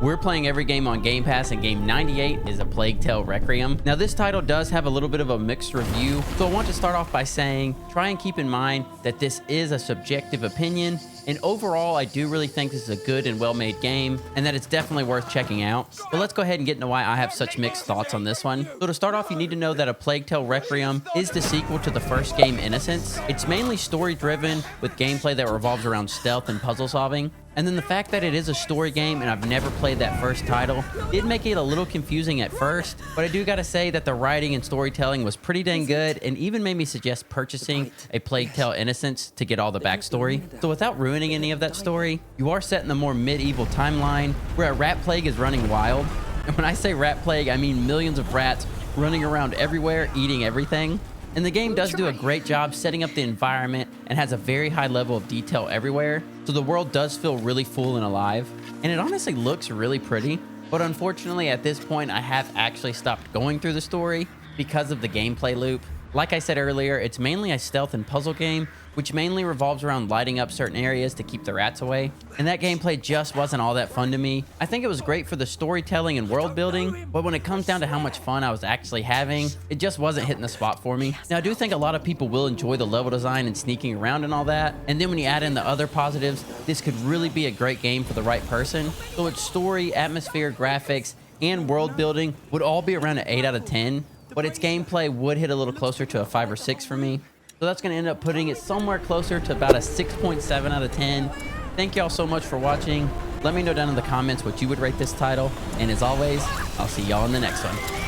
We're playing every game on Game Pass, and game 98 is A Plague Tale Requiem. Now, this title does have a little bit of a mixed review, so I want to start off by saying, try and keep in mind that this is a subjective opinion, and overall, I do really think this is a good and well-made game, and that it's definitely worth checking out. But let's go ahead and get into why I have such mixed thoughts on this one. So to start off, you need to know that A Plague Tale Requiem is the sequel to the first game, Innocence. It's mainly story-driven, with gameplay that revolves around stealth and puzzle solving. And then the fact that it is a story game and I've never played that first title did make it a little confusing at first, but I do gotta say that the writing and storytelling was pretty dang good and even made me suggest purchasing A Plague Tale Innocence to get all the backstory. So without ruining any of that story, you are set in the more medieval timeline where a rat plague is running wild. And when I say rat plague, I mean millions of rats running around everywhere, eating everything. And the game does do a great job setting up the environment and has a very high level of detail everywhere. So the world does feel really full and alive. And it honestly looks really pretty. But unfortunately, at this point, I have actually stopped going through the story because of the gameplay loop. Like I said earlier, it's mainly a stealth and puzzle game, which mainly revolves around lighting up certain areas to keep the rats away. And that gameplay just wasn't all that fun to me. I think it was great for the storytelling and world building, but when it comes down to how much fun I was actually having, it just wasn't hitting the spot for me. Now, I do think a lot of people will enjoy the level design and sneaking around and all that. And then when you add in the other positives, this could really be a great game for the right person. So its story, atmosphere, graphics, and world building would all be around an 8 out of 10. But its gameplay would hit a little closer to a 5 or 6 for me. So that's going to end up putting it somewhere closer to about a 6.7 out of 10. Thank y'all so much for watching. Let me know down in the comments what you would rate this title. And as always, I'll see y'all in the next one.